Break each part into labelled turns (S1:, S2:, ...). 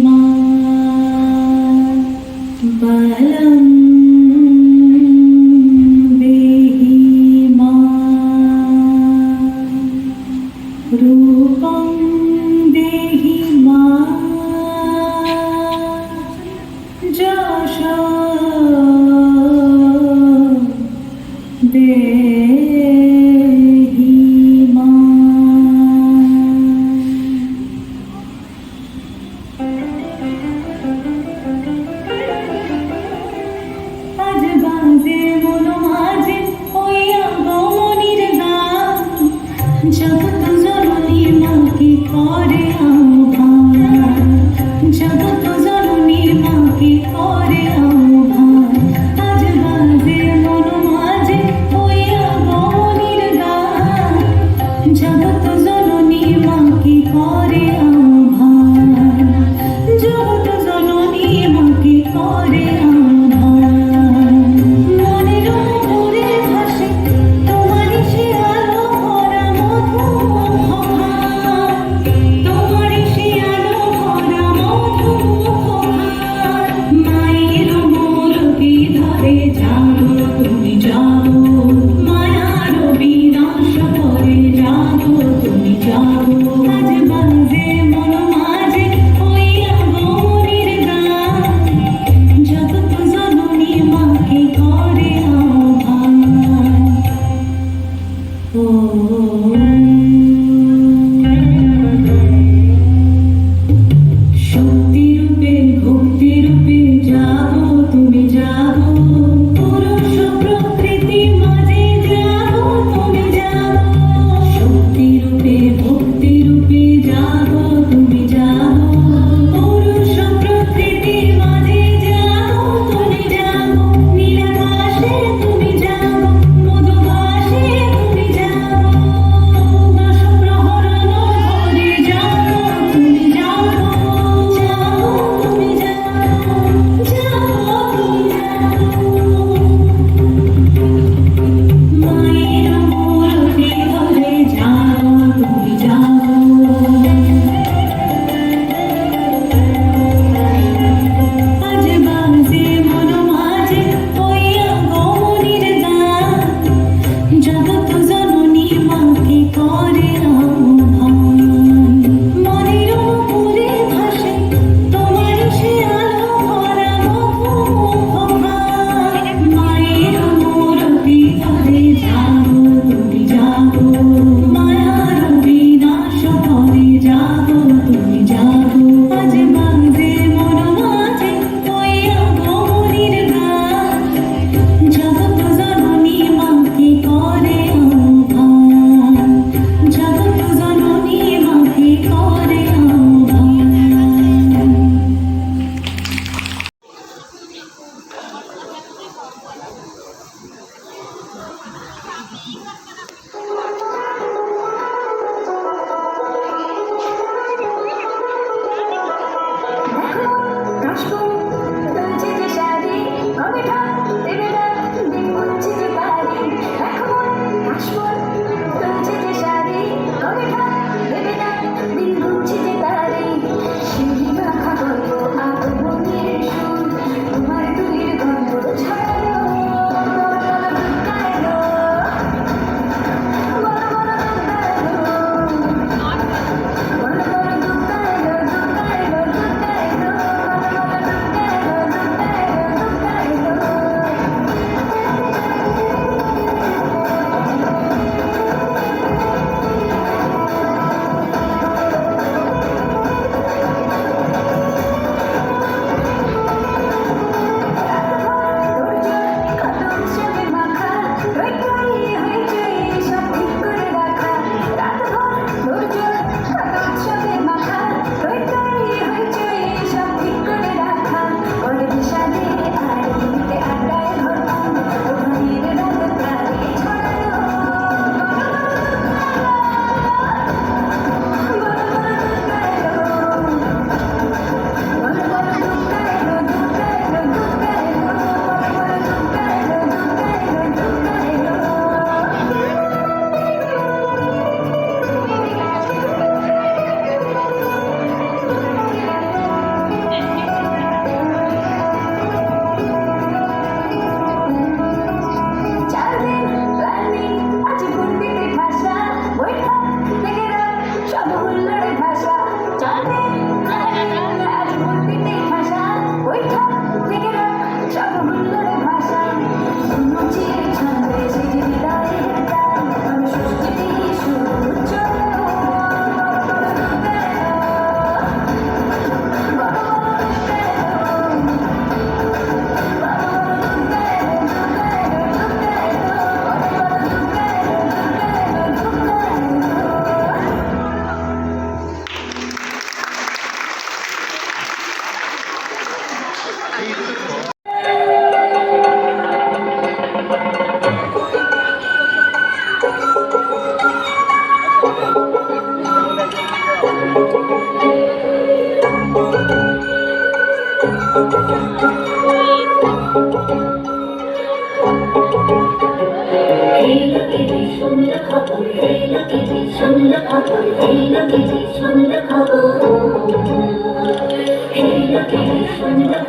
S1: মা বলম দেহি মা রূপং দেহি মা যশো দেহি মা। আজ বাজে মন মাঝে হইয়া গমনির গান, জগৎ জননী মাকে করে আহ্বান, জগৎ জননী মাকে করে আহ্বান। আজ বাজে মন মাঝে হইয়া গমনির গান, জগৎ জননী মাকে করে আহ্বান, জগৎ জননী মাকে করে আহ্বান। মনের উপরে ভাসে তোমারই সে আলো ভরা মধুর ভাব, তোমারই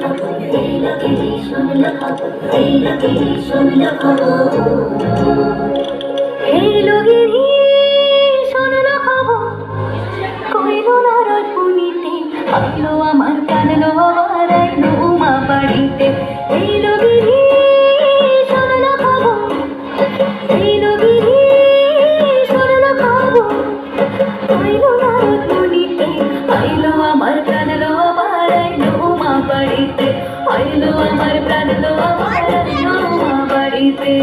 S1: খবর, এই লোকেরই শুনলো খবর, এই লোকেরই শুনলো খবর। এই লোকেরই শুনলো খবর, কইলো নারদ মুনিতে, আইলো আমার কানলো আবার আইলো উমা বাড়িতে। এই লোকেরই শুনলো খবর, এই লোকেরই শুনলো খবর, কইলো নারদ মুনিতে, আইলো আমার কানলো আবার আইলো উমা বাড়িতে, আইলো আমার কানলো আবার আইলো উমা বাড়িতে।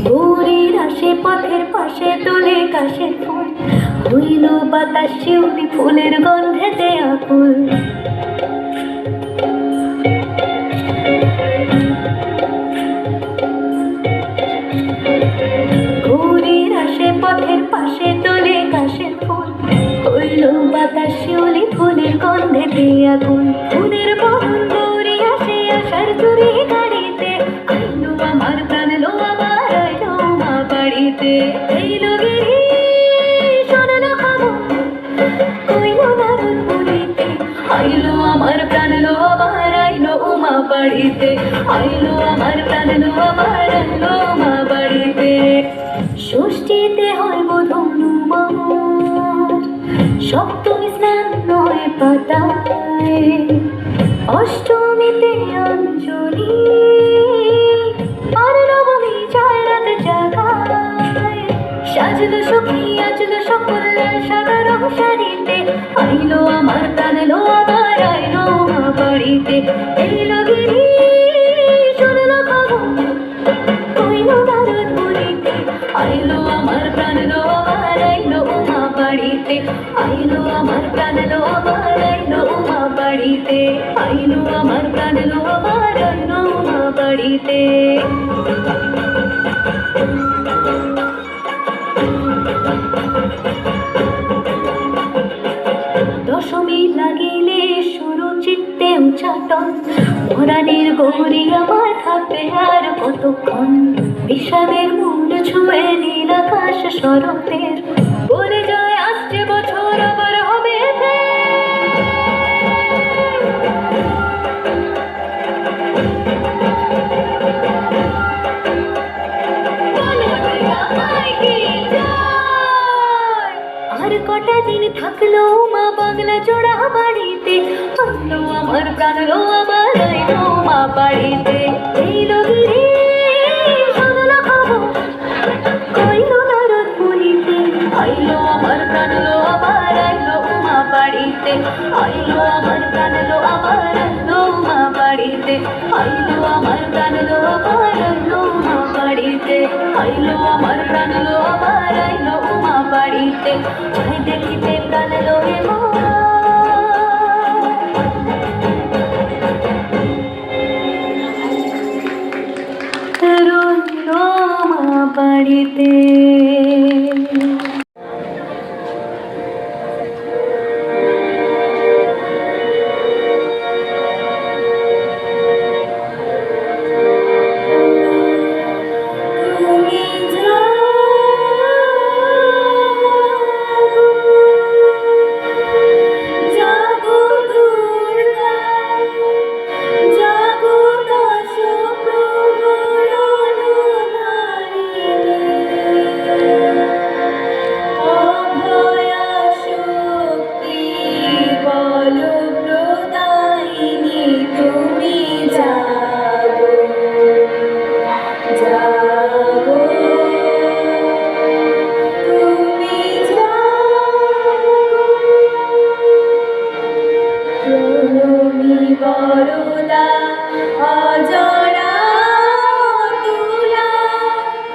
S1: গৌরীর আসে পথের পাশে তোলে কাশের ফুল, হইল বাতাস শিউলি ফুলের গন্ধেতে আকুল। গৌরীর আসে পথের পাশে তোলে কাশের ফুল, হইল বাতাস শিউলি ফুলের গন্ধেতে আকুল। ফুলের বহন গৌরী আসে আসার চুরি গাড়িতে, আইলো আমার প্রাণ লো আবার আইলো মা বাড়িতে। এই লোকেরই শুনলো খবর, কইলো নারদ মুনিতে, আইলো আমার প্রাণ লো আবার আইলো উমা বাড়িতে, আইলো আমার প্রাণ লো আবার আইলো মা বাড়িতে। ষষ্ঠীতে হয় বোধনু মার, সপ্তমী স্নান হয় পাতায়, অষ্টমীতে অঞ্জলি, আর নবমী যায় রাত জাগায়। সাজলো সখী আজলো সকল সাদা রং শাড়িতে, আইলো আমার প্রাণ লো আবার আইলো মা বাড়িতে। এই লোকেরই শুনলো খবর, কইলো নারদ মুনিতে, আইলো আমার প্রাণ লো আবার আইলো উমা বাড়িতে, আইলো আমার প্রাণ লো আবার আইলো উমা বাড়িতে, আইলো আমার প্রাণ লো আবার আইলো উমা বাড়িতে। দশমী লাগিলে শুরু চিত্তে উচ্চাটন, পরাণের গৌরী আমার থাকবে আর কতক্ষণ। বিষাদের মূল ছুঁয়ে নীল আকাশ শরতের, বলে যায় আসছে বছর আবার হবে আর কটা দিন থাকলো মা বাংলা জোড়া বাড়িতে, আইলো আমার প্রাণ লো আবার আইলো মা বাড়িতে। এই লোকেরই শুনলো খবর, কইলো নারদ মুনিতে, আইলো আমার প্রাণ লো আবার আইলো উমা বাড়িতে, আইলো আমার প্রাণ লো আবার আইলো উমা বাড়িতে, আইলো আমার প্রাণ লো আবার আইলো উমা বাড়িতে, আইলো আমার প্রাণ লো আবার আইলো উমা বাড়িতে। আই দেখিতে প্রাণ লো হে মা, রইলো মা বাড়িতে। বরদা অজরা তুলা,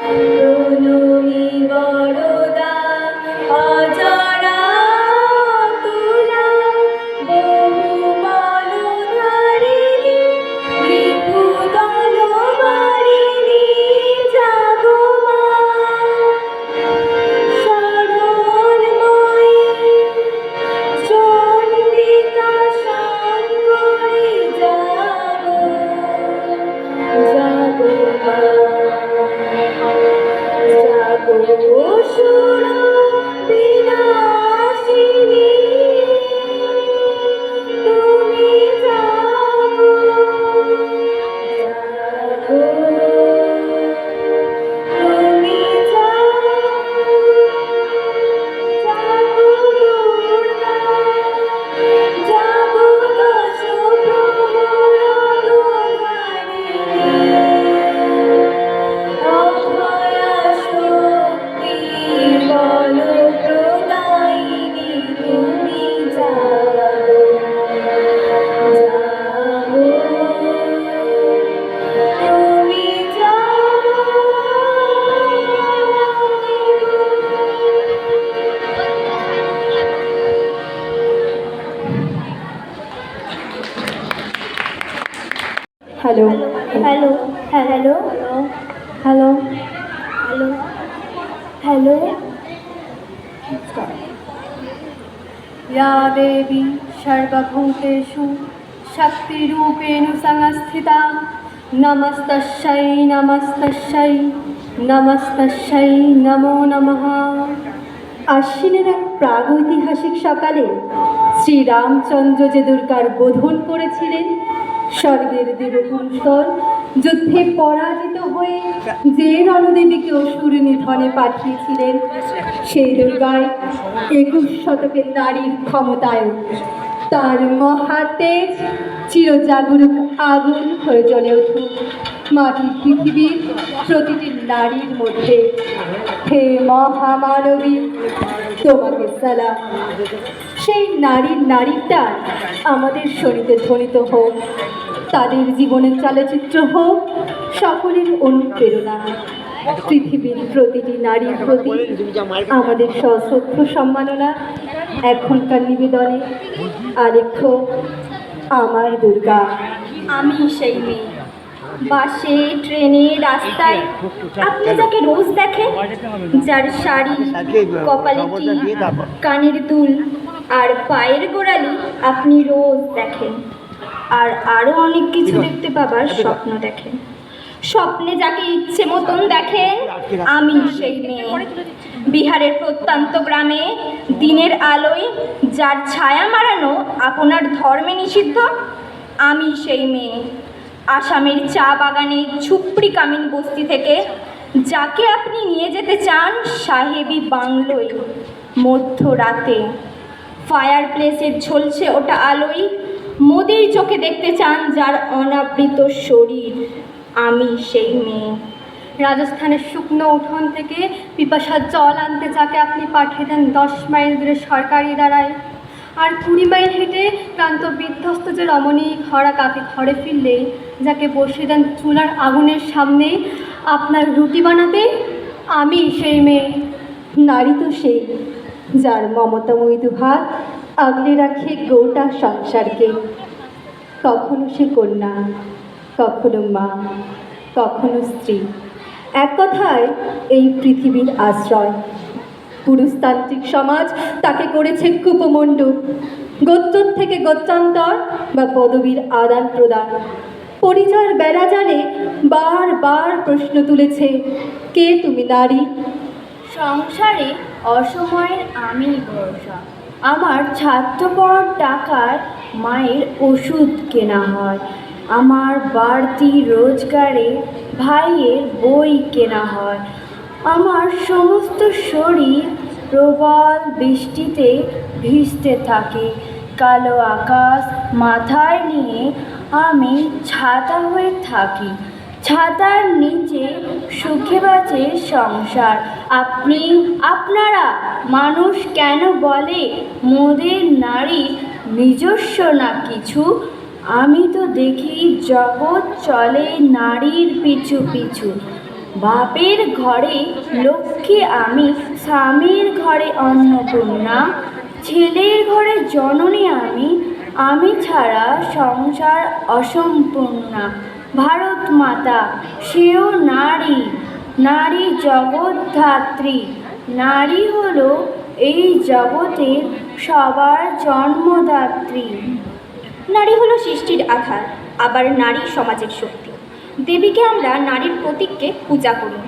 S1: প্রণমী বরদা অজরা তুলা, বহু বলধারিণী রিপু তলবারিণী, জাগো মা শরণময়ী, চণ্ডিকা শঙ্করী, জাগো জাগো মা, জাগো অসুর বিনাশিনী তুমি জাগো জাগো তুমি জাগো জাগো দুর্গা জাগো দশ প্রহর অভয়া শক্তি বল প্রদায়িনী তুমি জাগো জাগো তুমি জাগো।
S2: Hello
S1: hello hello
S2: hello
S1: hello hello
S2: या देवी सर्वभूतेषु शक्तिरूपेण संस्थिता नमस्तस्यै नमस्तस्यै नमस्तस्यै नमो नमः। আশ্বিনের এক প্রাগৈতিহাসিক সকালে শ্রীরামচন্দ্র যে দুর্গার বোধন করেছিলেন, স্বর্গের দেবপুরুষগণ যুদ্ধে পরাজিত হয়ে যে রণদেবীকে অসুর নিধনে পাঠিয়েছিলেন, সেই দুর্গায় 21 শতকের নারীর ক্ষমতায় তার মহাতেজ চিরজাগরুক আগুন হয়ে জ্বলে উঠুক মাটির পৃথিবীর প্রতিটি নারীর মধ্যে। হে মহামানবী, তোমাকে সালাম। সেই নারীটা আমাদের শরীরে ধ্বনিত হোক, তাদের জীবনের চলচ্চিত্র হোক সকলের অনুপ্রেরণা। পৃথিবীর প্রতিটি নারীর প্রতি আমাদের সশ্রদ্ধ সম্মাননা। এখনকার নিবেদনে আলেখ্য আমার দুর্গা।
S1: আমি সেই মেয়ে, বাসে ট্রেনে রাস্তায় আপনি যাকে রোজ দেখেন, যার শাড়ি, কপালে টিপ, কানের দুল আর পায়ের গোড়ালি আপনি রোজ দেখেন, আর আরও অনেক কিছু দেখতে পাবার স্বপ্ন দেখেন। স্বপ্নে যাকে ইচ্ছে মতন দেখেন, আমি সেই মেয়ে। বিহারের প্রত্যন্ত গ্রামে দিনের আলোয় যার ছায়া মারানো আপনার ধর্মে নিষিদ্ধ, আমি সেই মেয়ে। আসামের চা বাগানে ঝুপড়ি কামিন বস্তি থেকে যাকে আপনি নিয়ে যেতে চান সাহেবি বাংলোয় মধ্যরাতে, ফায়ার প্লেসের ঝলসে ওটা আলোয় মোদির চোখে দেখতে চান যার অনাবৃত শরীর, আমি সেই মেয়ে।
S2: রাজস্থানের শুকনো উঠোন থেকে পিপাসার জল আনতে যাকে আপনি পাঠিয়ে দেন 10 মাইল দূরে সরকারি দাঁড়ায়, আর 20 মাইল হেঁটে ক্লান্ত বিধ্বস্ত যে রমণী ঘরা কাকে ঘরে ফিরলে যাকে বসিয়ে দেন চুলার আগুনের সামনে আপনার রুটি বানাতে, আমি সেই মেয়ে। নারী তো সেই যার মমতাময়ী দুহাত আগলে রাখে গোটা সংসারকে। কখনো সে কন্যা, কখনো মা, কখনো স্ত্রী, এক কথায় এই পৃথিবীর আশ্রয়। পুরুষতান্ত্রিক সমাজ তাকে করেছে কূপমণ্ডপ, গোত্র থেকে গোত্রান্তর বা পদবীর আদান প্রদান। পরিচয়ের বেড়া জালে বারবার প্রশ্ন তুলেছে, কে তুমি নারী?
S1: সংসারে অসময়ের আমি ভরসা। আমার ছাত্রপড়ার টাকায় মায়ের ওষুধ কেনা হয়, আমার বাড়তি রোজগারে ভাইয়ের বই কেনা হয়। আমার সমস্ত শরীর প্রবল বৃষ্টিতে ভিজতে থাকে। কালো আকাশ মাথায় নিয়ে আমি ছাতা হয়ে থাকি। ছাতার নিচে সুখে বাঁচে সংসার। আপনারা মানুষ কেন বলে মোদের নারী নিজস্ব না কিছু? আমি তো দেখি জগৎ চলে নারীর পিছু পিছু। বাপের ঘরে লক্ষ্মী আমি, স্বামীর ঘরে অন্নপূর্ণা, ছেলের ঘরে জননী আমি ছাড়া সংসার অসম্পূর্ণা। ভারত মাতা সেও নারী, নারী জগদ্ধাত্রী। নারী হলো এই জগতের সবার জন্মদাত্রী। নারী হলো সৃষ্টির আধার, আবার নারী সমাজের শক্তি। দেবীকে আমরা নারীর প্রতীককে পূজা করি।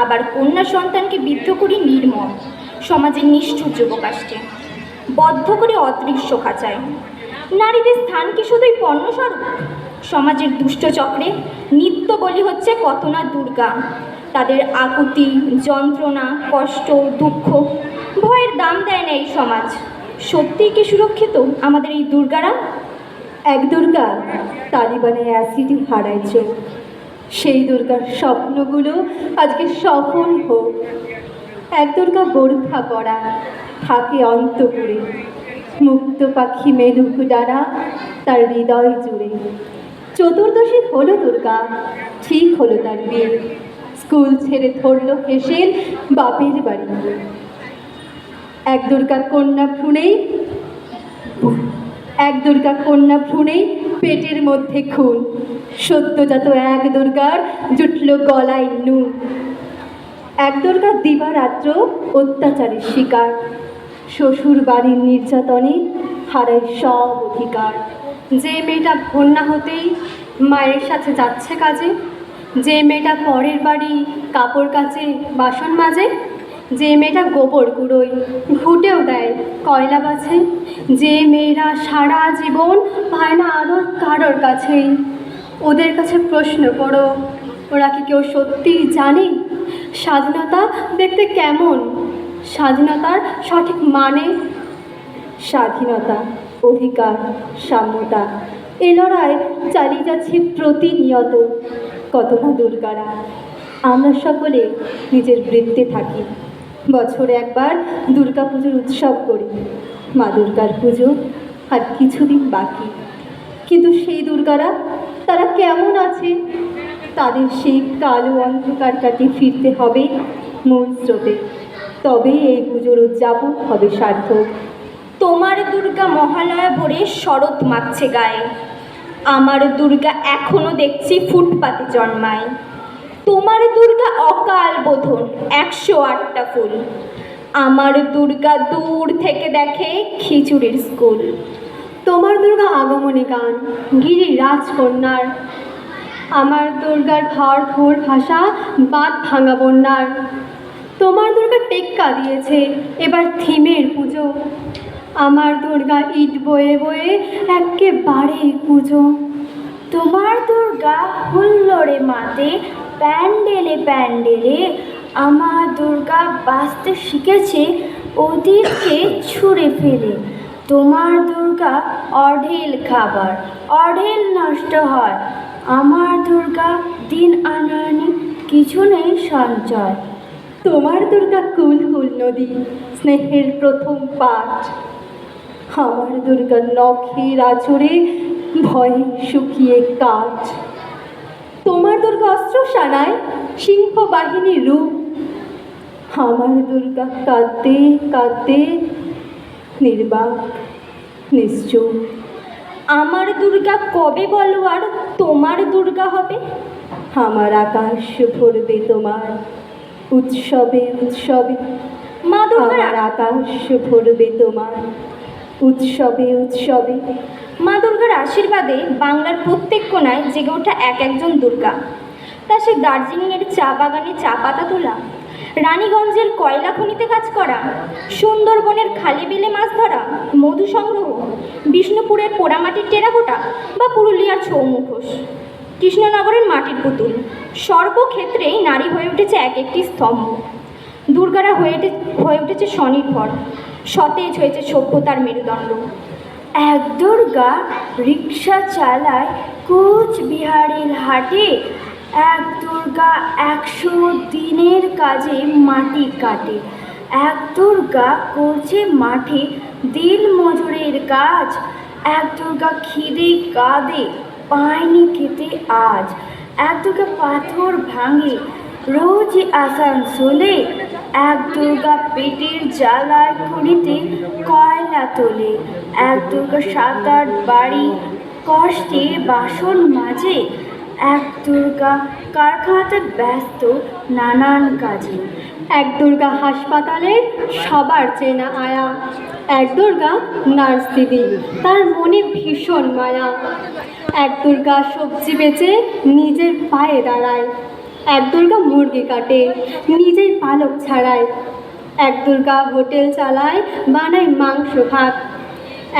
S1: আবার কন্যা সন্তানকে বিদ্ধ করি নির্মম সমাজের নিষ্ঠুর যুবকাষ্টে, বদ্ধ করে অদৃশ্য খাঁচায়। নারীদের স্থান কি শুধুই পণ্যস্বরূপ? সমাজের দুষ্ট চক্রে নিত্য বলি হচ্ছে কত না দুর্গা। তাদের আকুতি, যন্ত্রণা, কষ্ট, দুঃখ, ভয়ের দাম দেয় না এই সমাজ। সত্যিই কি সুরক্ষিত আমাদের এই দুর্গারা?
S3: এক দুর্গা তালিবানে অ্যাসিডে হারায় চোখ, সেই দুর্গার স্বপ্নগুলো আজকে সফল হোক। এক দুর্গা বোরখা পরা থাকে অন্তপুরে, মুক্ত পাখি মেলুক ডানা তার হৃদয় জুড়ে। চতুর্দশী হলো দুর্গা, ঠিক হলো তার বিয়ে, স্কুল ছেড়ে ধরল হেসেল বাপের বাড়ি। এক দুর্গা কন্যা ভ্রূণেই পেটের মধ্যে খুন, সদ্যজাত এক দুর্গার জুটল গলায় নুন। এক দুর্গা দিবারাত্র অত্যাচারের শিকার, শ্বশুর বাড়ির নির্যাতনে হারায় সব অধিকার।
S2: যে মেয়েটা কন্যা হতেই মায়ের সাথে যাচ্ছে কাজে, যে মেয়েটা পরের বাড়ি কাপড় কাচে বাসন মাজে, যে মেয়েটা গোবর কুড়োয় ঘুটেও দেয় কয়লা বাছে, যে মেয়েরা সারা জীবন পায় না আদর কারোর কাছেই, ওদের কাছে প্রশ্ন করো, ওরা কি কেউ সত্যিই জানে স্বাধীনতা দেখতে কেমন, স্বাধীনতার সঠিক মানে?
S3: স্বাধীনতা, অধিকার, সাম্যতা, এ লড়াই চালিয়ে যাচ্ছে প্রতিনিয়ত কত না দুর্গারা। আমরা সকলে নিজের বৃত্তে থাকি, বছরে একবার দুর্গা পুজোর উৎসব করি। মা দুর্গার পুজো আর কিছুদিন বাকি, কিন্তু সেই দুর্গারা তারা কেমন আছে? তাদের সেই কালো অন্ধকার কাটিয়ে ফিরতে হবে মূল স্রোতে, তবেই এই পুজোর উদযাপন হবে সার্থক।
S1: তোমার দুর্গা মহালয়া ভোরে শরৎ মাখছে গায়ে, আমার দুর্গা এখনো দেখছি ফুটপাতে জন্মায়। তোমার দুর্গা অকাল বোধন 108টা ফুল, আমার দুর্গা দূর থেকে দেখে খিচুড়ির স্কুল।
S2: তোমার দুর্গা আগমনী গান গিরি রাজকন্যার, আমার দুর্গার ঘর ঘোর ভাষা বাঁধ ভাঙা বন্যার। তোমার দুর্গা টেক্কা দিয়েছে এবার থিমের পুজো, আমার দুর্গা ইট বয়ে বয়ে একেবারে পুজো।
S1: তোমার দুর্গা হুল্লোড়ে মাতে প্যান্ডেলে প্যান্ডেলে, আমার দুর্গা বাঁচতে শিখেছে ওদেরকে ছুঁড়ে ফেলে। তোমার দুর্গা অঢেল খাবার, অঢেল নষ্ট হয়, আমার দুর্গা দিন আনানি কিছু নেই সঞ্চয়।
S3: তোমার দুর্গা কুল কুল নদী, স্নেহের প্রথম পাঠ, আমার দুর্গা নখের আঁচড়ে ভয়ে শুকিয়ে কাঠ। তোমার দুর্গা অস্ত্র সানায় সিংহ বাহিনীর রূপ, আমার দুর্গা কাঁদতে কাঁদতে নির্বাক নিশ্চুপ।
S1: আমার দুর্গা কবে বলো আর তোমার দুর্গা হবে?
S3: আমার আকাশ ভরবে তোমার উৎসবে উৎসবে,
S1: মা দুর্গার
S3: আমার আকাশ ভরবে তোমার উৎসবে উৎসবে।
S1: মা দুর্গার আশীর্বাদে বাংলার প্রত্যেক কোণায় জেগে ওঠা এক একজন দুর্গা। তা সে দার্জিলিংয়ের চা বাগানে চা পাতা তোলা, রানীগঞ্জের কয়লা খনিতে কাজ করা, সুন্দরবনের খালি বিলে মাছ ধরা, মধু সংগ্রহ, বিষ্ণুপুরের পোড়ামাটির টেরাকোটা বা পুরুলিয়ার ছৌ মুখোশ, কৃষ্ণনগরের মাটির পুতুল, সর্বক্ষেত্রেই নারী হয়ে উঠেছে এক একটি স্তম্ভ। দুর্গারা হয়ে উঠেছে স্বনির্ভর, সতেজ হয়েছে সভ্যতার মেরুদণ্ড। এক দুর্গা রিক্সা চালায় কোচবিহারের হাটে, এক দুর্গা 100 দিনের কাজে মাটি কাটে, এক দুর্গা করছে মাঠে দিন মজুরের কাজ, এক দুর্গা খিদে কাঁদে পায়নি খেতে আজ, এক দুর্গা পাথর ভাঙে রোজ আসানসোলে, এক দুর্গা পেটের জ্বালায় খনিতে কয়লা তোলে, এক দুর্গা 7-8 বাড়ি কষ্টে বাসন মাজে, এক দুর্গা কারখানাতে ব্যস্ত নানান কাজে।
S2: এক দুর্গা হাসপাতালের সবার চেনা আয়া, এক দুর্গা নার্স দিদি তার মনে ভীষণ মায়া, এক দুর্গা সবজি বেচে নিজের পায়ে দাঁড়ায়, এক দুর্গা মুরগি কাটে, নিজেই পালক ছাড়ায়। এক দুর্গা হোটেল চালায়, বানায় মাংস ভাত।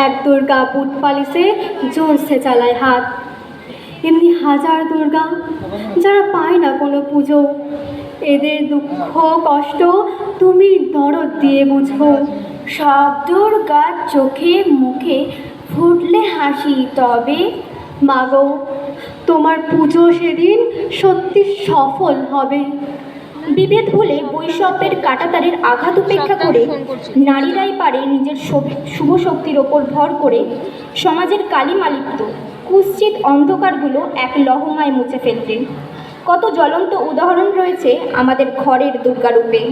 S2: এক দুর্গা বুট পালিশে জোরসে চালায় হাত। এমনি হাজার দুর্গা, যারা পায় না কোনো পুজো। এদের দুঃখ কষ্ট তুমি দরদ দিয়ে বুঝো।
S1: সব দুর্গার চোখে মুখে ফুটলে হাসি, তবে
S2: মাগো, তোমার পুজো সেদিন সত্যি সফল হবে।
S1: বিভেদ ভুলে বৈষম্যের কাঁটাতারের আঘাত উপেক্ষা করে নারীরাই পারে নিজের শুভ শক্তির ওপর ভর করে সমাজের কালিমালিপ্ত কুৎসিত অন্ধকারগুলো এক লহমায় মুছে ফেলতে। কত জ্বলন্ত উদাহরণ রয়েছে আমাদের ঘরের দুর্গারূপে।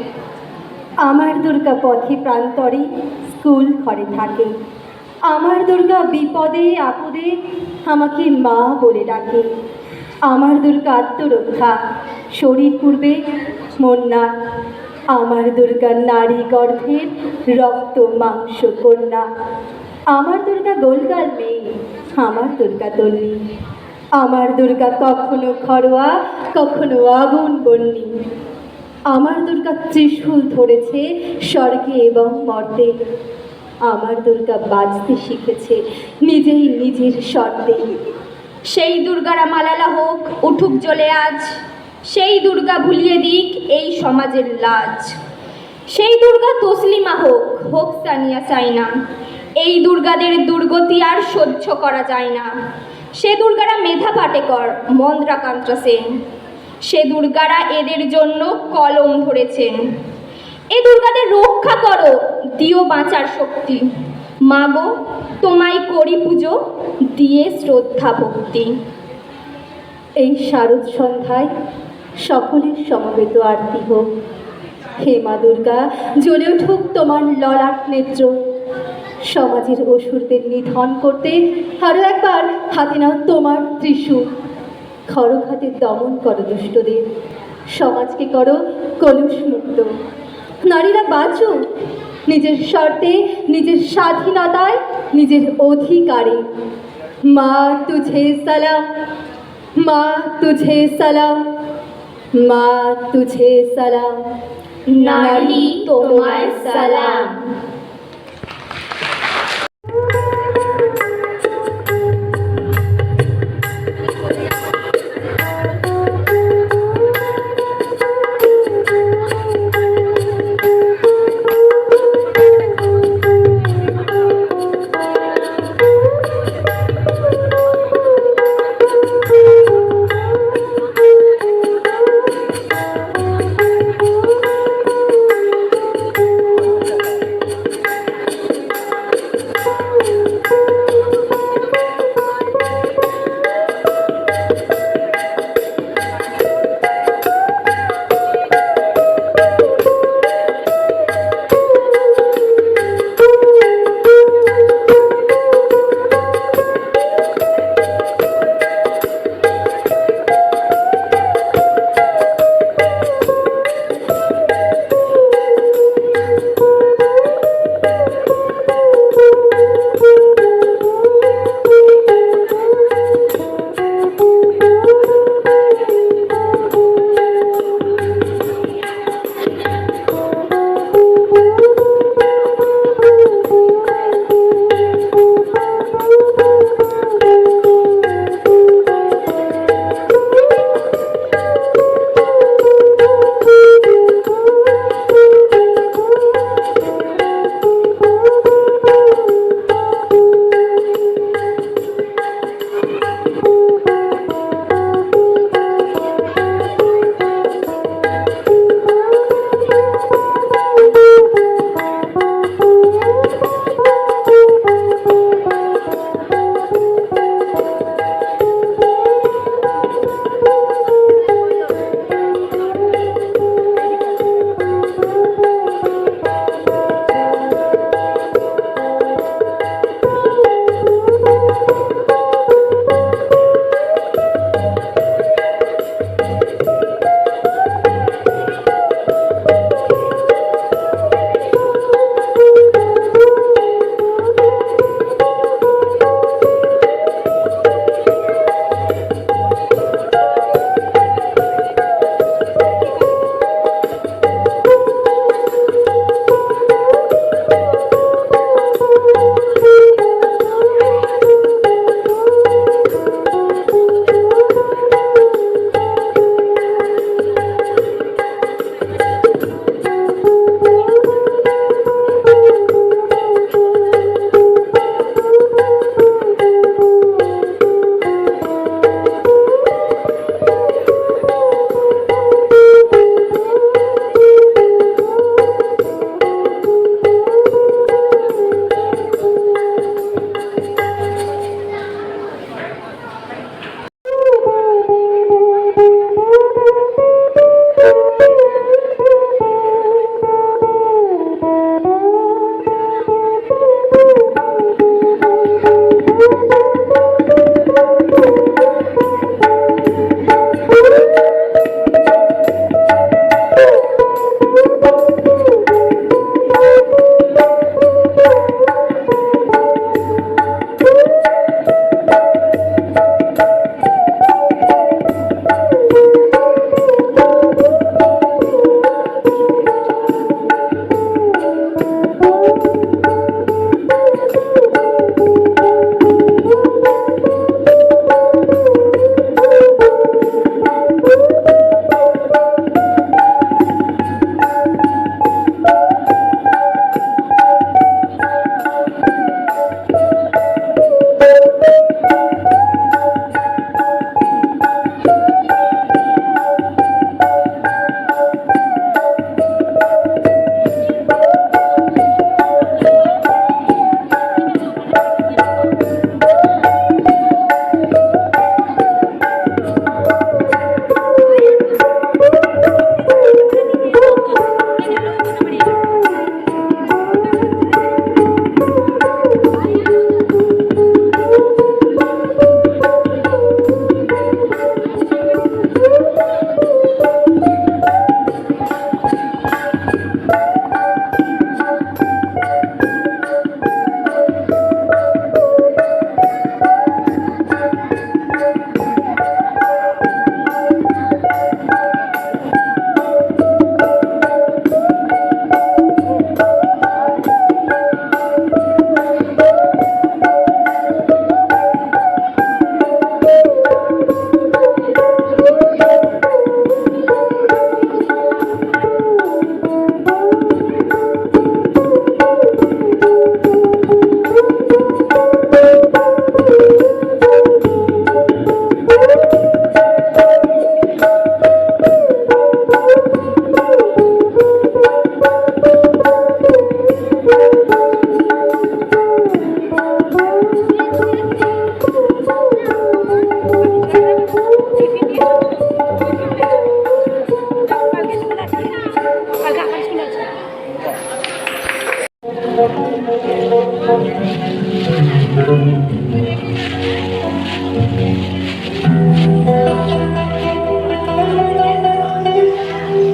S3: আমার দুর্গা পথে প্রান্তরে স্কুল ঘরে থাকে। আমার দুর্গা বিপদে আপদে আমাকে মা বলে ডাকে। আমার দুর্গা আত্মরক্ষা, শরীর পূর্বে মন না। আমার দুর্গা নারী গর্ভের রক্ত মাংস কন্যা। আমার দুর্গা গোলগাল মেয়ে, আমার দুর্গা তল্লি। আমার দুর্গা কখনো ঘরোয়া, কখনো আগুন বন্যি। আমার দুর্গা ত্রিশূল ধরেছে স্বর্গে এবং মর্তে। আমার দুর্গা বাঁচতে শিখেছে নিজেই নিজের শর্তে।
S1: সেই দুর্গারা মালালা হোক, উঠুক জ্বলে আজ। সেই দুর্গা ভুলিয়ে দিক এই সমাজের লাজ। সেই দুর্গা তসলিমা হোক, হোক সানিয়া চাইনা। এই দুর্গাদের দুর্গতি আর সহ্য করা যায় না। সে দুর্গারা মেধা পাটেকর, মন্দ্রা কান্ত্রা সেন। সে দুর্গারা এদের জন্য কলম ধরেছেন। এ দুর্গাদের রক্ষা করো, দিও বাঁচার শক্তি। মাগো, তোমায় করি পুজো, দিয়ে শ্রদ্ধা ভক্তি।
S3: এই শারদ সন্ধ্যায় সকলের সমবেত আরতি হোক। হে মা দুর্গা, জ্বলে উঠুক তোমার ললাট নেত্র। সমাজের অসুরদের নিধন করতে আরও একবার হাতে নাও তোমার ত্রিশূল। খড়গ হাতে দমন করো দুষ্টদের, সমাজকে করো কলুষ মুক্ত। নারীরা বাঁচো নিজের শর্তে, নিজের স্বাধীনতায়, নিজের অধিকারে। মা তুঝে সালাম, মা তুঝে সালাম, মা তুঝে সালাম।
S1: নারী তোমায় সালাম।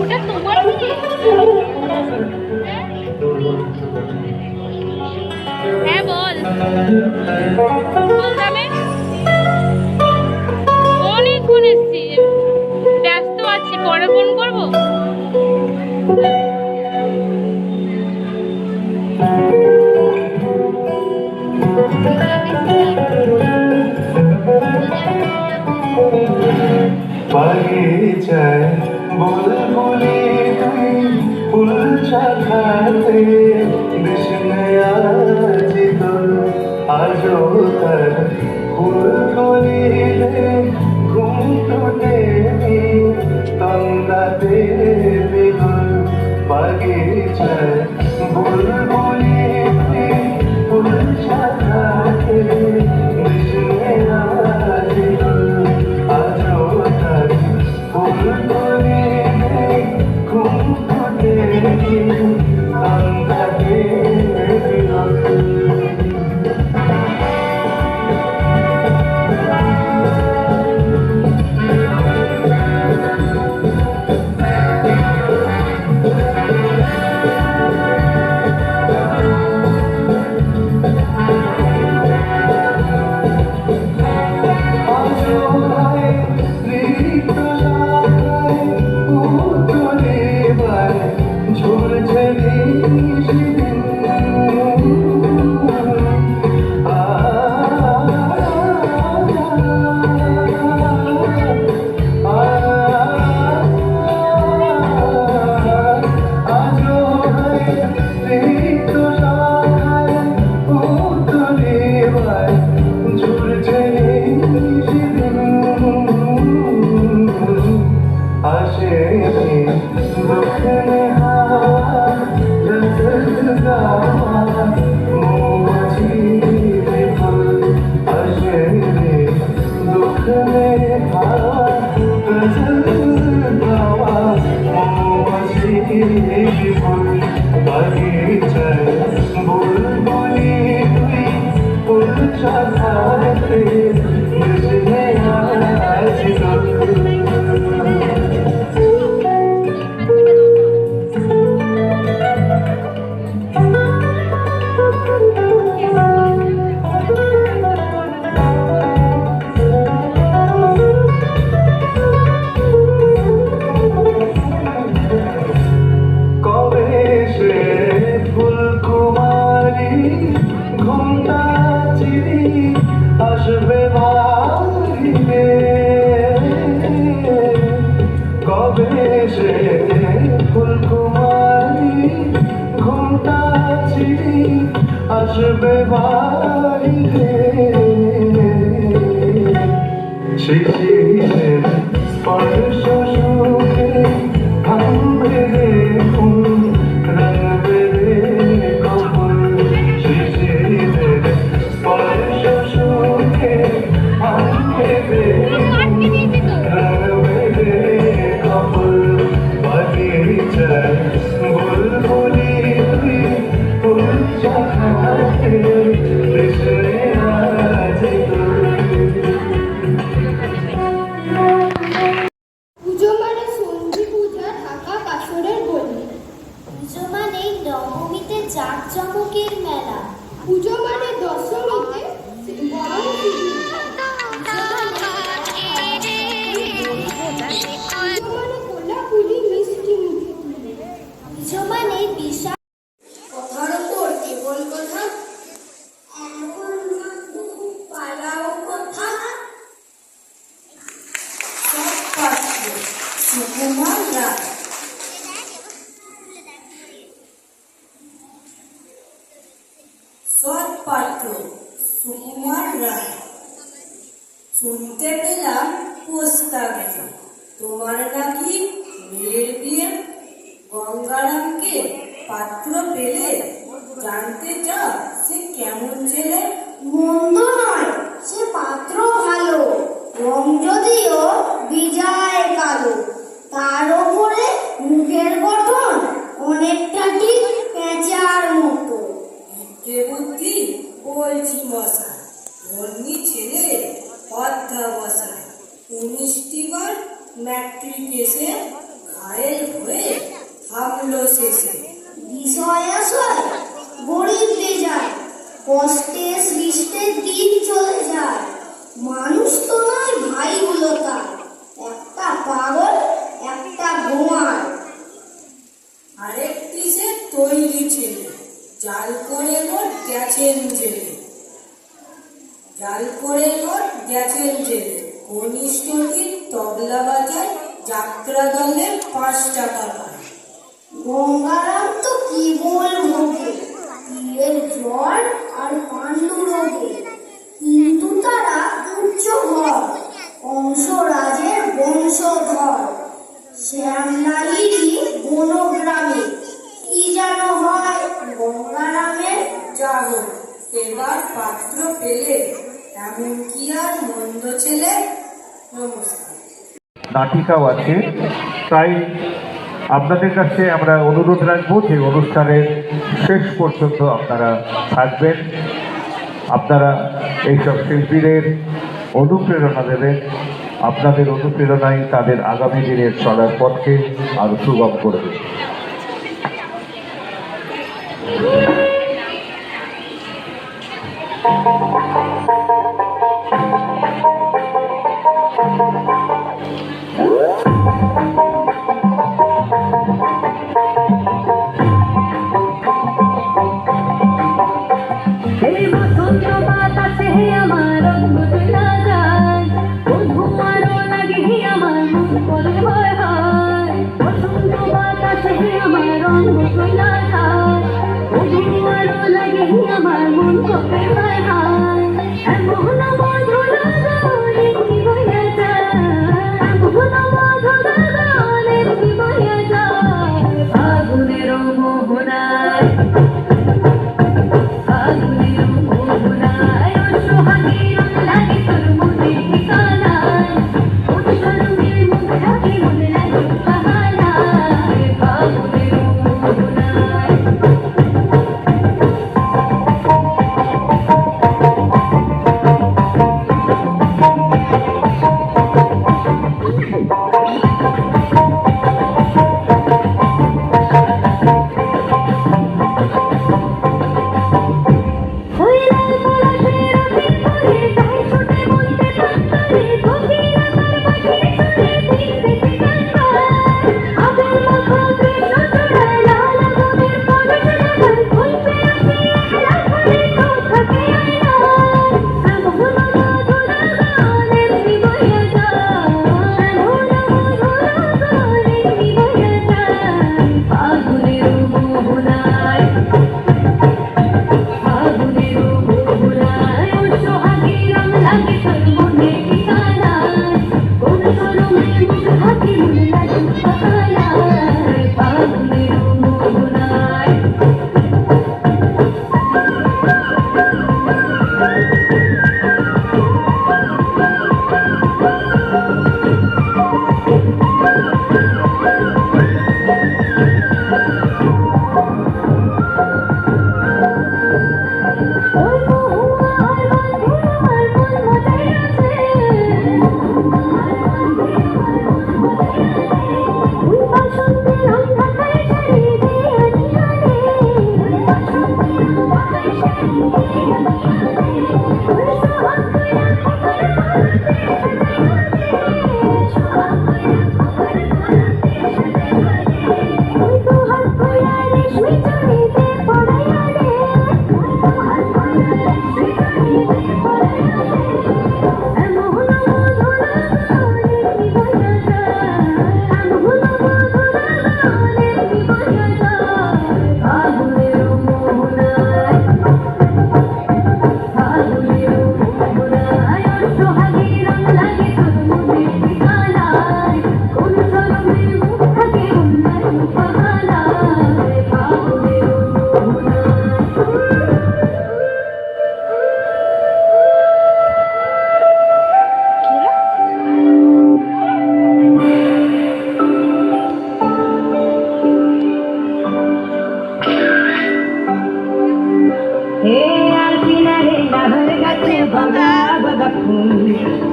S2: ওটা তোমার মেয়ে? হ্যাঁ বল। বলতামে অনেকক্ষণ এসছি, ব্যস্ত আছি, পরে ফোন করবো।
S4: বাগিচায় বুলবুলি তুই ফুল শাখাতে বিষ্ণে আজি তোর আজো তার ফুল করিলে ঘুম টুটে তন্দাতে বিগুল বাগিচায় বুলবুলি তুই ফুল শাখাতে বিষ্ণে আজি তোর আজো তার ফুল করিলে ঘুম টুটে তন্দাতে বিগুল আসবে বাড়িতে শিশিরের স্পর্শ সুখে থামবে রে ফুল রাঙবে রে কমল শিশিরের স্পর্শ সুখে থামবে রে রাঙবে রে কমল বাগিচায় বুলবুলি তুই ফুল শাখাতে বিষ্ণে আজি তোর
S2: পুজো মানে সন্ধি পূজা, ঢাকা কাসরের বলি।
S1: পুজো মানে নবমীতে জাঁকজমকের মেলা।
S2: পুজো মানে দশমীতে বরণ পুজো। পুজো মানে কোলাকুলি মিষ্টি মুখে।
S1: পুজো মানে বিশাল
S2: কথার ওপর কেবল কথা, এমন পালাও কথা। সব পাত্র সুকুমার রায়।
S5: সৎপাত্র সুকুমার রায়। শুনতে পেলাম প্রস্তাবে তোমার নাকি মেয়ের বিয়ে। গঙ্গারামকে পাত্র পেলে জানতে চাও সে কেমন ছেলে।
S6: মন্দ নয়, সে পাত্র ভালো, রং যদিও বিজয় কালো, তার ওপরে মুখের গঠন অনেকটা ঠিক
S5: দেশে।
S6: বিষয় আশয় গরিব বেজায়, কষ্টে সৃষ্টে দিন চলে যায়। মানুষ তো নয় ভাইগুলো তার, একটা পাগল একটা গোয়ার।
S5: আরেকটি সে তৈরি ছেলে, জাল করে মোট গেছেন জেলে। জাল করে মোট গেছেন জেলে, কনিষ্ঠটি তবলা বাজায়, যাত্রা দলে 5 টাকা পায়।
S6: গঙ্গারাম তো কি বলবো গে, পীরের জ্বর আর পাণ্ডু রোগে। কিন্তু তারা উচ্চ ঘর, কংসরাজের বংশধর। শ্যামলালিরই বনগ্রামে কি যেন হয় গঙ্গারামের।
S5: যাবো এবার পাত্র পেলে, এমন কি আর মন্দ ছেলে। নমস্কার।
S7: নাটিকাও আছে, তাই আপনাদের কাছে আমরা অনুরোধ রাখবো যে অনুষ্ঠানের শেষ পর্যন্ত আপনারা থাকবেন, আপনারা এইসব শিল্পীদের অনুপ্রেরণা দেবেন। আপনাদের অনুপ্রেরণাই তাদের আগামী দিনের চলার পথকে আরো সুগম করবে।
S1: এই বসন্ত বাতাসে আমার রঙ তুলা যায়, বধূ আরো লাগে আমার মন করে হয় হয়। বসন্ত বাতাসে আমার রঙ তুলা যায়, বধূ আরো লাগে আমার মন করে হয় হয়। এমন মধুর গানে কি বইয়া যায়, এমন মধুর গানে কি বইয়া যায়। ফাগুনের মোহনায়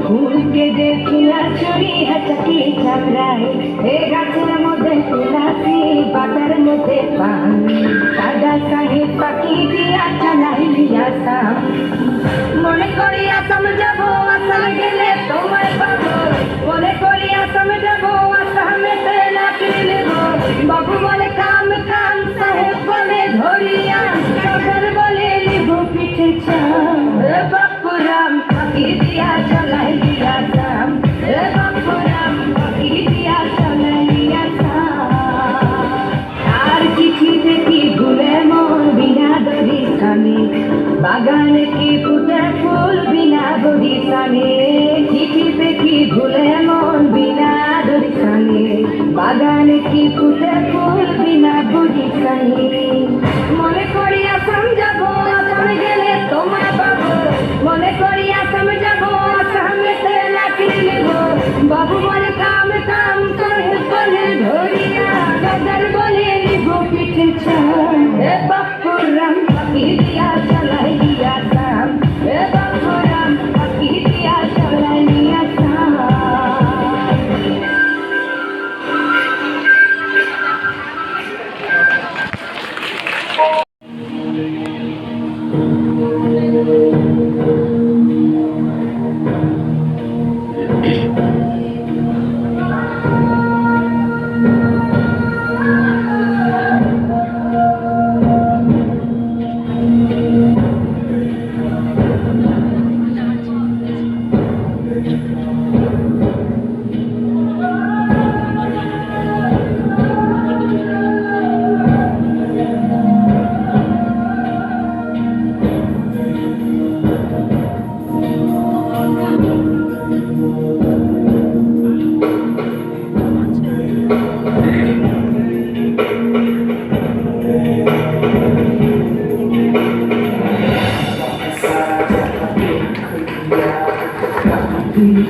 S1: ফুলকে দেখিলা চুরি হাঁচকি চামড়ায়, এ গাছের মধ্যে তুলাসি বাটার মধ্যে পান দাদা সাহেব পাখি দিয়া চালাই আসাম মনে করি আসাম যাব আসাম গেলে তোমায় পাবো মনে করি আসাম যাব আসামেতে লাকড়ি নেব বাবু বলে কাম কাম সাহেব বলে ধরিয়া সদর বলে লিবু পিঠে চাম বাপুরাম পাখি দিয়া চালাই আসাম বাপুরাম পাখি দিয়া চালাই আসাম আর চিঠি দেখি ভুলে মন বিনা দরিস্থানে বাগানে কি ফুটে ফুল বিনা দরিস্থানে চিঠি দেখি ভুলে মন বিনা দরিস্থানে বাগানে কি ফুটে ফুল বিনা দরিস্থানে মনে করি আসাম যাব আসাম গেলে তোমায় পাবো মনে করি আসাম যাব আসামেতে লাকড়ি নেব বাবু বলে কাম কাম সাহেব বলে ধরিয়া দাদার বলে নিব পিঠে চাম এ বাপুরাম পাখি দিয়া চালাই আসাম এ বাপুরাম পাখি দিয়া চালাই আসাম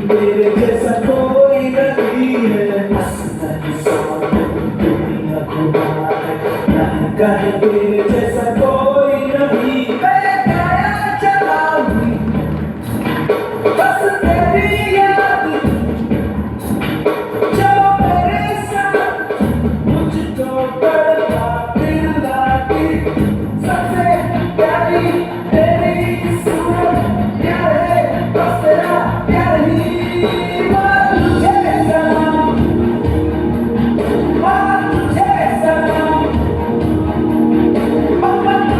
S4: तेरे जैसा कोई नहीं है आसमानी सोने दुनिया खुदा है कहे तेरे जैसा कोई नहीं मैं गाया चलाऊंगी बस तेरी याद जो मेरे साथ मुझको तड़पा दिल लाती सबसे प्यारी तेरी सूरत प्यारे बस तेरा प्यार ही Mama,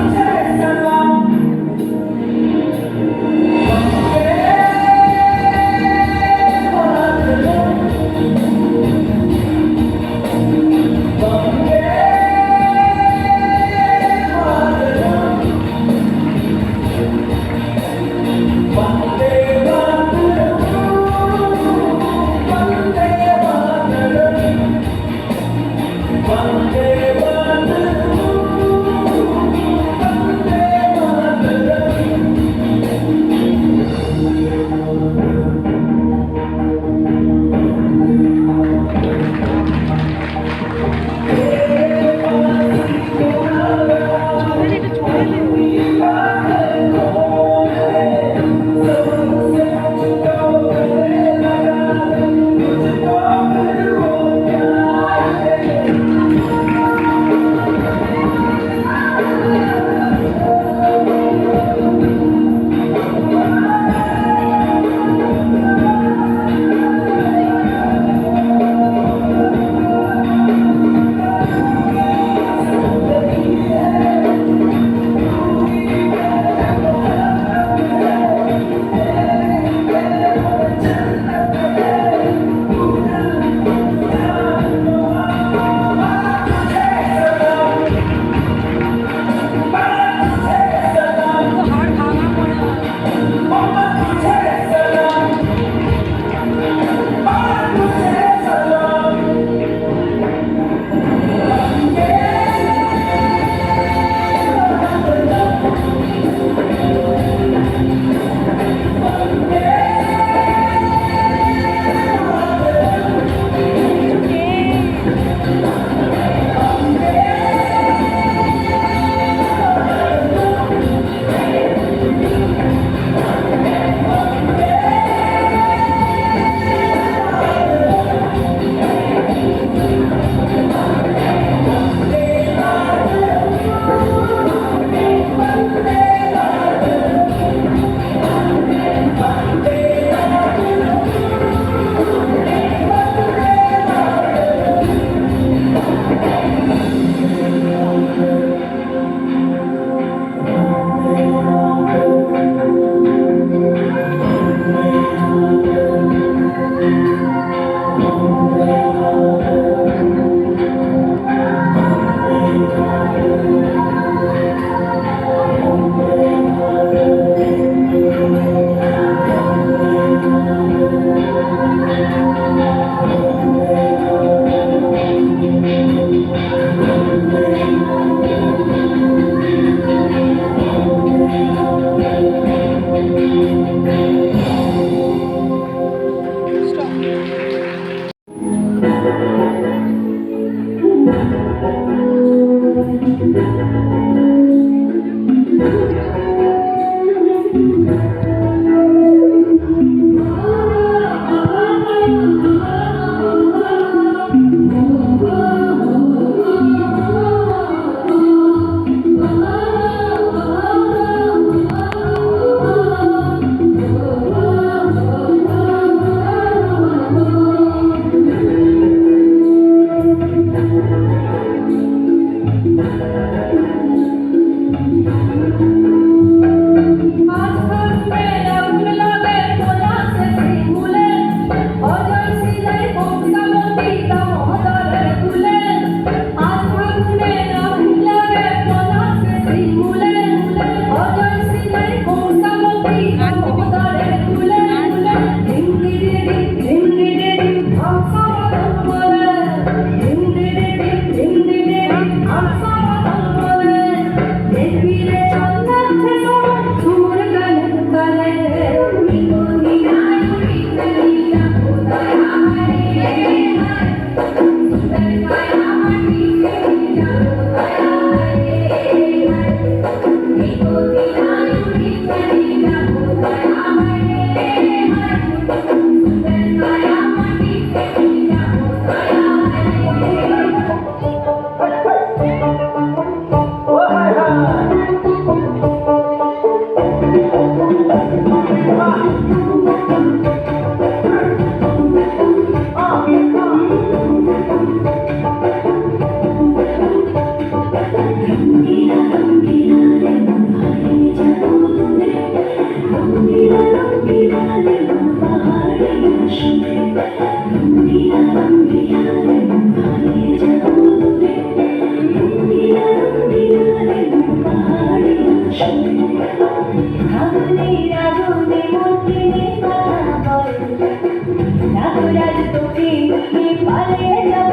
S1: পালিয়ে যাব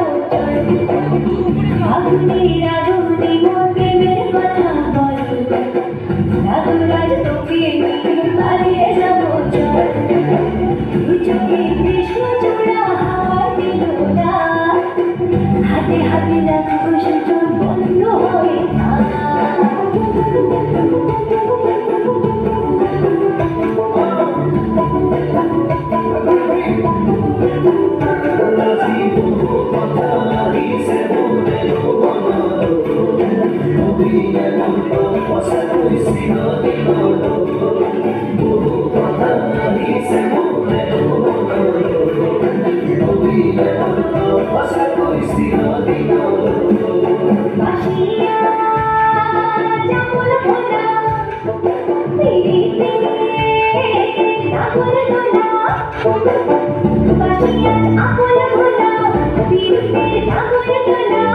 S1: আগুনে আগুনে মন্দিরের কথা বল রাজ তোকে নিয়ে পালিয়ে যাব চোখে কৃষ্ণ চূড়া হাওয়া দিল না হাতে হাতে রাখবো সুযোগ বন্ধ হয়ে থাকা বাসিয়া যেমন ভোলা পিড়িতে নাগর দোলা বাসিয়া আপন ভোলা পিড়িতে নাগর দোলা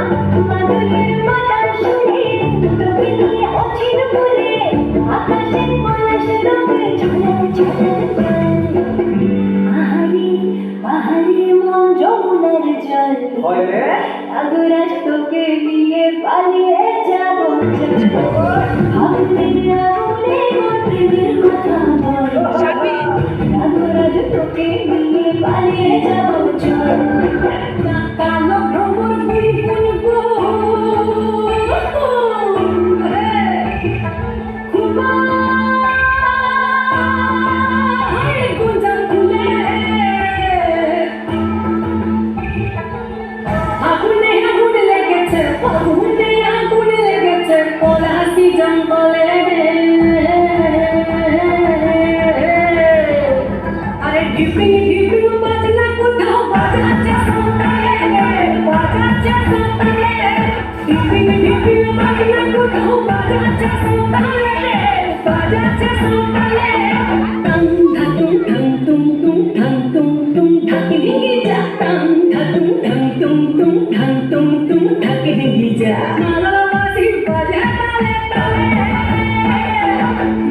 S1: মাদুরের মালা শুনে প্রকৃতি অচিন বলে আকাশের পলাশ রঙে ঝোলা ঝোলা আহারি আহারি মন যমুনার জল আগরাজ তোকে নিয়ে পালিয়ে যাব আগুনের আগুনে মন্দিরের কথা বল আগরাজ তোকে নিয়ে পালিয়ে যাব কালো ভ্রমণ বলবো আগুনে আগুন লেগেছে আগুনে আগুন লেগেছে পলাশি জঙ্গলে আরে ডিপি ডিপি বাজনা কোথাও বাজাচ্ছে সন্তানে বাজাচ্ছে সন্তানে ডিপি ডিপি বাজনা কোথাও বাজাচ্ছে সন্তানে বাজাচ্ছে সন্তানে টং ধাতুম ঠং তুম তুম ঠং তুম তুম ঢাকি ভেঙে যা টং ধাতুম ঠং তুম তুম ঠং তুম তুম ঢাকি ভেঙে যা মালাবাসি বাজে তালে তালে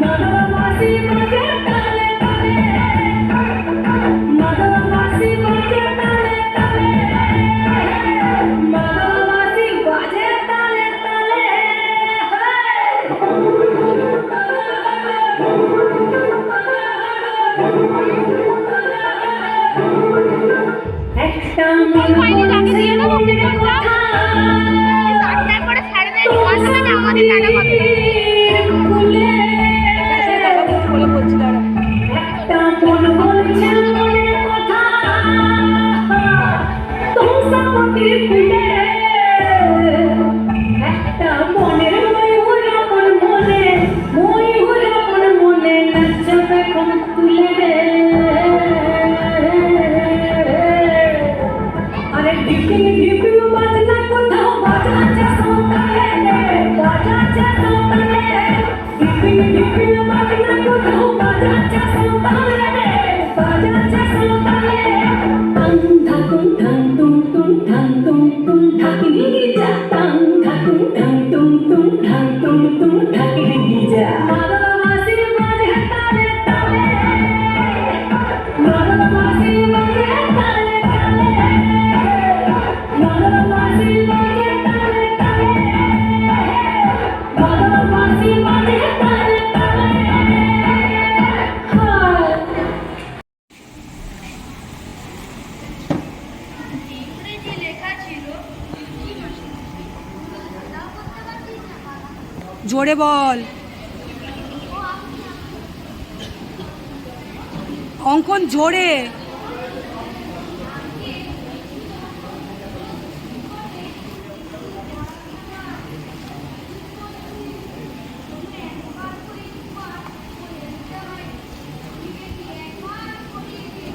S1: মালাবাসি বাজে তালে তালে মালাবাসি বাজে তালে তালে মালাবাসি বাজে তালে তালে একটা মনের কথা খুলে একটা মন বলছে মনের কথা তোমরা পথে খুলে একটা মনের ময়ূর আপন মনে নাচবে কোন তুলে আরে ডিপি ডিপি বাজনা কোথাও বাজাচ্ছে সন্তানে বাজাচ্ছে সন্তানে ডিপি ডিপি বাজনা কোথাও বাজাচ্ছে সন্তানে বাজাচ্ছে সন্তানে টং ধাকুম ঠং তুম তুম ঠং তুম তুম ঢাকি ভেঙে যা টং ধাকুম ঠং তুম তুম ঠং তুম তুম ঢাকি ভেঙে যা মালাবাসি বাজে তালে তালে মালাবাসি বাজে তালে তালে মালাবাসি বাজে তালে তালে মালাবাসি বাজে তালে তালে
S8: জোরে বল অঙ্কন জোরে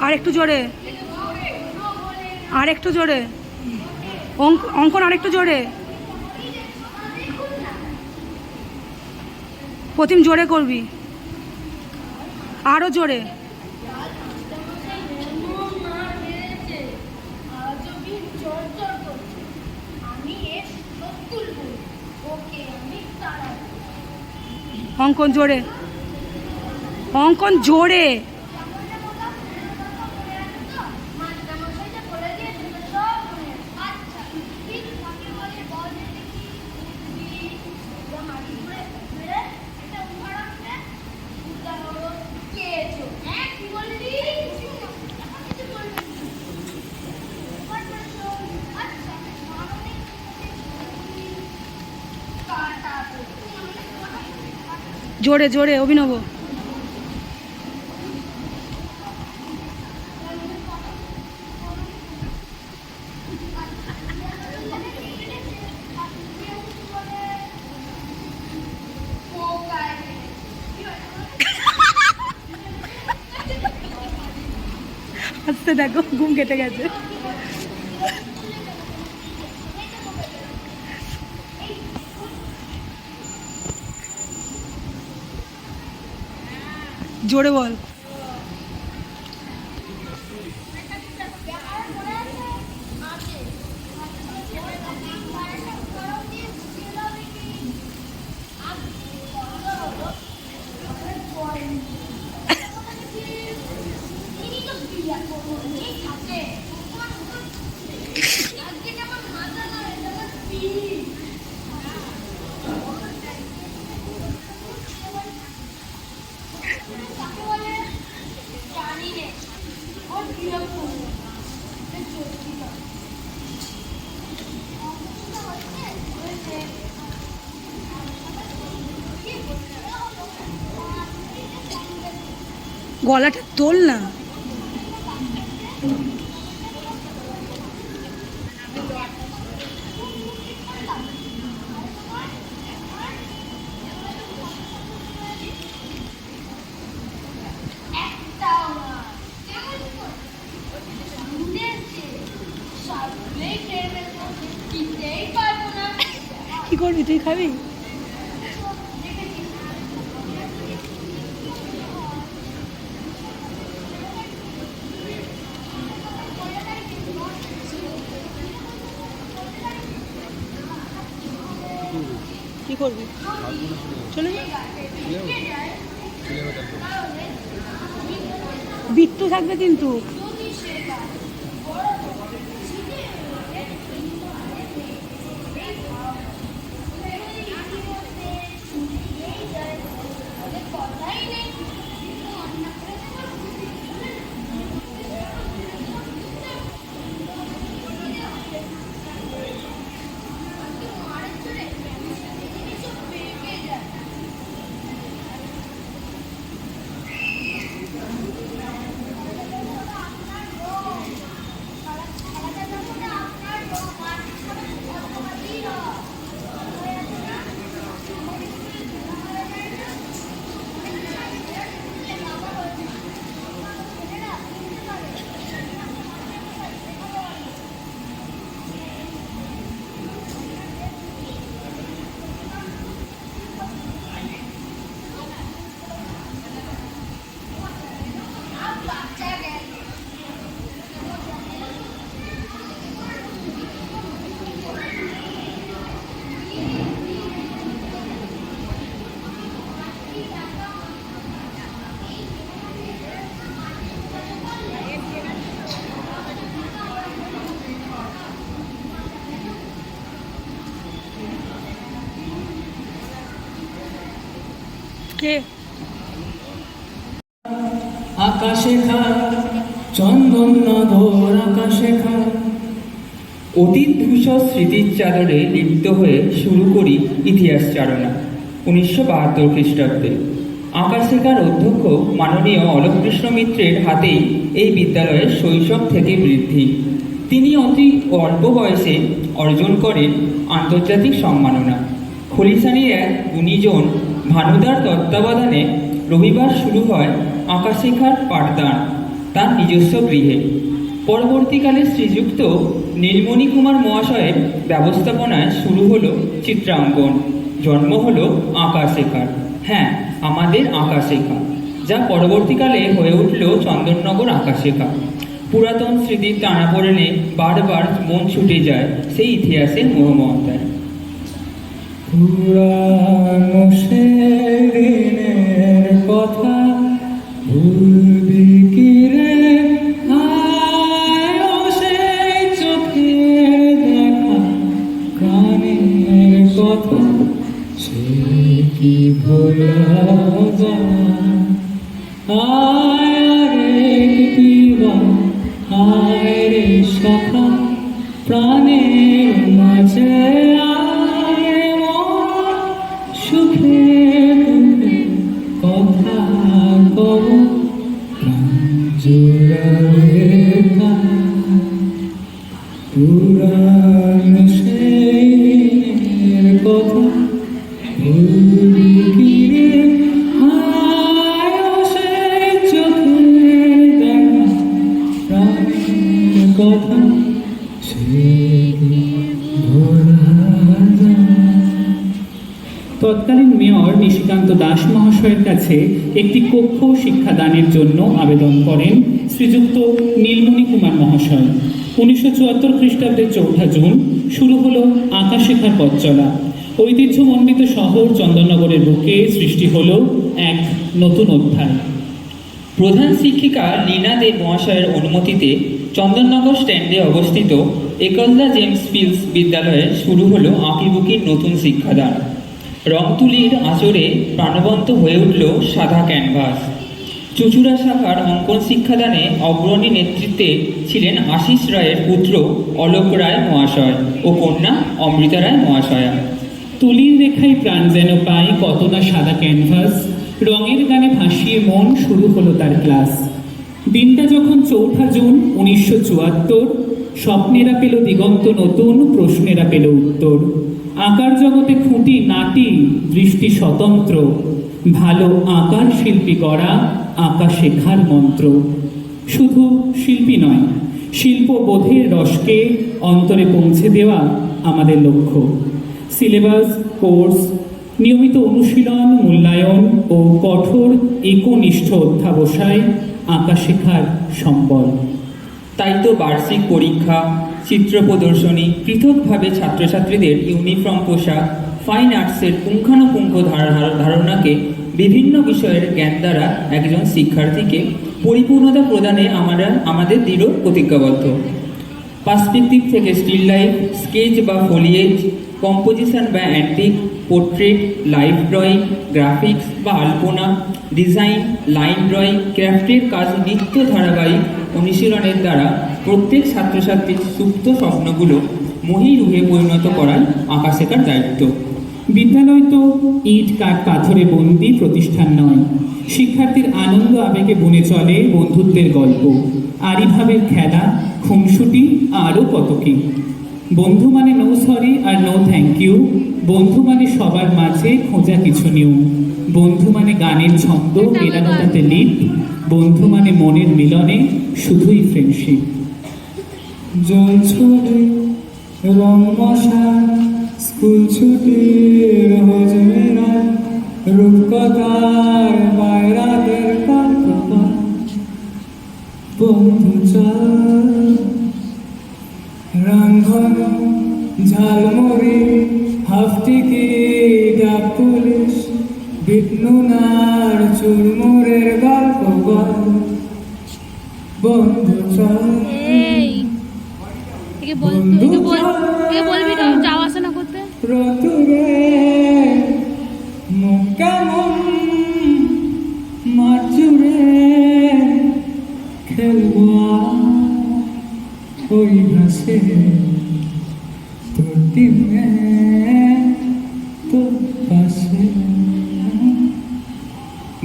S8: আর একটু জোরে আর একটু জোরে অঙ্কন আর একটু জোরে প্রতিম জোরে করবি আরো জোরে অঙ্কন জোরে অঙ্কন জোরে জোরে জোরে অভিনব। আস্তে দেখো, ঘুম কেটে গেছে। জোরে বল। গলাটা তোল না। কি করবি, তুই খাবি? কি করবি? চলে যা। বিট্টু থাকবে কিন্তু। কে?
S9: আকাশে খা চন্দন নগর আকাশে খা। অতীত ধূসর স্মৃতির চাদরে লিপ্ত হয়ে শুরু করি ইতিহাস চারণা। 1972 খ্রিস্টাব্দে আকাশিকার অধ্যক্ষ মাননীয় অলকৃষ্ণ মিত্রের হাতেই এই বিদ্যালয়ের শৈশব থেকে বৃদ্ধি। তিনি অতি অল্প বয়সে অর্জন করেন আন্তর্জাতিক সম্মাননা। খলিশানির এক গুণীজন ভানুদার তত্ত্বাবধানে রবিবার শুরু হয় আকাশিকার পাঠদান তার নিজস্ব গৃহে। পরবর্তীকালে শ্রীযুক্ত নীলমণি কুমার মহাশয়ের ব্যবস্থাপনায় শুরু হলো চিত্রাঙ্কন। জন্ম হলো আকাশিকার, হ্যাঁ আমাদের আকাশিকা, যা পরবর্তীকালে হয়ে উঠল চন্দননগর আকাশিকা। পুরাতন স্মৃতির টানাপোড়েনে বারবার মন ছুটে যায় সেই ইতিহাসের মোহমমতায়। পুরানো সেদিনের কথা ভুলবি কি রে, আয় ও সেই চোখের দেখা প্রাণের কথা, সে কি ভোলা যায়। আয় রে দিবা, আয় রে সখা, প্রাণের মাঝে আয় সুখে দুঃখে পুরাণ সেই দিনের কথা ভুলবি কি রে? হায় ও সেই চোখের দেখা প্রাণের কথা তৎকালীন মেয়র নিশিকান্ত দাস মহাশয়ের কাছে একটি কক্ষ শিক্ষাদানের জন্য আবেদন করেন শ্রীযুক্ত নীলমণি কুমার মহাশয়। 1974 খ্রিস্টাব্দের 4 জুন শুরু হলো আঁকা শেখার পথ চলা। ঐতিহ্যমণ্ডিত শহর চন্দননগরের বুকে সৃষ্টি হলো এক নতুন অধ্যায়। প্রধান শিক্ষিকা লীনা দে মহাশয়ের অনুমতিতে চন্দননগর স্ট্যান্ডে অবস্থিত একলদা জেমস ফিল্ডস বিদ্যালয়ে শুরু হলো আঁকিবুকির নতুন শিক্ষাদান। রংতুলির আঁচড়ে প্রাণবন্ত হয়ে উঠল সাদা ক্যানভাস। চুচুড়া শাখার অঙ্কন শিক্ষাদানে অগ্রণী নেতৃত্বে ছিলেন আশিস রায়ের পুত্র অলোক রায় মহাশয় ও কন্যা অমৃতা রায় মহাশয়া। তুলির রেখায় প্রাণ যেন পায় কত না সাদা ক্যানভাস, রঙের গানে ভাসিয়ে মন শুরু হলো তার ক্লাস। দিনটা যখন 4 জুন 1974, স্বপ্নেরা পেল দিগন্ত নতুন, প্রশ্নেরা পেল উত্তর। আঁকার জগতে খুঁটি নাটি, দৃষ্টি স্বতন্ত্র, ভালো আঁকার শিল্পী গড়া, আঁকা শেখার মন্ত্র। শুধু শিল্পী নয়, শিল্পবোধের রসকে অন্তরে পৌঁছে দেওয়া আমাদের লক্ষ্য। সিলেবাস, কোর্স, নিয়মিত অনুশীলন, মূল্যায়ন ও কঠোর একনিষ্ঠ অধ্যাবসায় আঁকা শেখার সম্বল। তাই তো বার্ষিক পরীক্ষা, চিত্র প্রদর্শনী, পৃথকভাবে ছাত্রছাত্রীদের ইউনিফর্ম পোশাক, ফাইন আর্টসের পুঙ্খানুপুঙ্খ ধারণাকে বিভিন্ন বিষয়ের জ্ঞান দ্বারা একজন শিক্ষার্থীকে পরিপূর্ণতা প্রদানে আমাদের দৃঢ় প্রতিজ্ঞাবদ্ধ। পার্সপেক্টিভ থেকে স্টিল লাইফ, স্কেচ বা ফোলিয়েজ, কম্পোজিশন বা antique, portrait, live drawing, graphics বা আলপনা, ডিজাইন, লাইন ড্রয়িং, ক্রাফটের কাজ নিত্য ধারাবাহিক অনুশীলনের দ্বারা প্রত্যেক ছাত্রছাত্রীর সুপ্ত স্বপ্নগুলো মহীরূহে পরিণত করার আঁকা শেখার দায়িত্ব। বিদ্যালয় তো ইট কাঠ পাথরে বন্দি প্রতিষ্ঠান নয়। শিক্ষার্থীর আনন্দ আবেগে বনে চলে বন্ধুত্বের গল্প, আরিভাবের খেলা, খুনসুটি, আরও কত কি। বন্ধু মানে নো সরি আর নো থ্যাংক ইউ, বন্ধু মানে সবার মাঝে খোঁজা কিছু নিউ, বন্ধু মানে গানের ছন্দ মেলানো তাতে লিপ, বন্ধু মানে মনের মিলনে শুধুই ফ্রেন্ডশিপ। জল ছড়ে রং মশা, স্কুল ছুটির হজমেরা, রূপকথার বাইরাদের কল্পনা, বন্ধু চল রাঙ্গন ঝালমুড়ি, হাফ টিকিট, পুলিশ, বিটনুনার চুরমুরের গল্প বল, বন্ধু চল
S8: বলবি না যাওয়া আসা না করতে।
S9: রতুরে মুখ কেমন মাচুরে খেলবো ওই ঘাসে, তোর টিমে তোর পাশে।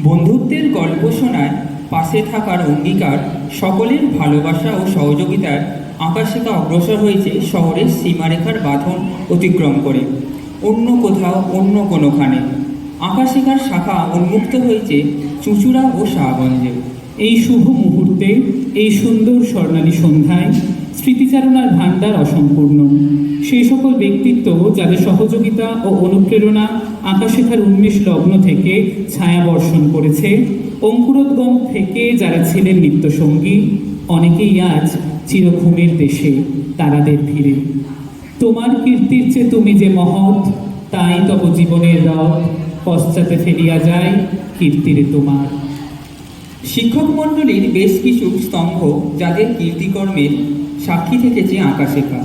S9: বন্ধুত্বের গল্প শোনায় পাশে থাকার অঙ্গীকার, সকলের ভালোবাসা ও সহযোগিতায় আঁকা শেখা অগ্রসর হয়েছে শহরের সীমারেখার বাঁধন অতিক্রম করে অন্য কোথাও, অন্য কোনোখানে। আঁকা শেখার শাখা উন্মুক্ত হয়েছে চুঁচুড়া ও শাহগঞ্জে। এই শুভ মুহূর্তে, এই সুন্দর স্বর্ণালী সন্ধ্যায় স্মৃতিচারণার ভাণ্ডার অসম্পূর্ণ। সেই সকল ব্যক্তিত্ব যাদের সহযোগিতা ও অনুপ্রেরণা আঁকা শেখার উন্মেষ লগ্ন থেকে ছায়া বর্ষণ করেছে, অঙ্কুরোদ্গম থেকে যারা ছিলেন নিত্যসঙ্গী, অনেকেই আজ চিরঘুমের দেশে তারাদের ভিড়ে। তোমার কীর্তির চেয়ে তুমি যে মহৎ, তাই তব জীবনের রথ পশ্চাতে ফেলিয়া যায় কীর্তিরে তোমার। শিক্ষক মণ্ডলীর বেশ কিছু স্তম্ভ যাদের কীর্তিকর্মের সাক্ষী থেকেছে আঁকা শেখা,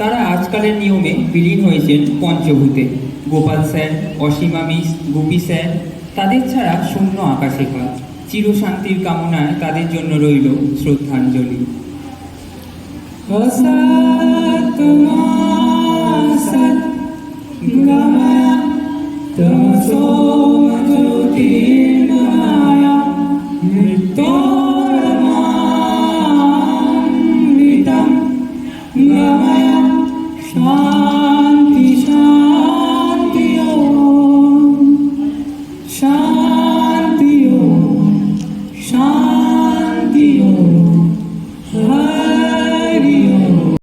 S9: তারা আজকালের নিয়মে বিলীন হয়েছেন পঞ্চভূতে। Gopal sir, Asima miss, Gopi sir, তাদের ছাড়া শূন্য আঁকা শেখা। চিরশান্তির কামনায় তাদের জন্য রইল শ্রদ্ধাঞ্জলি। তোমার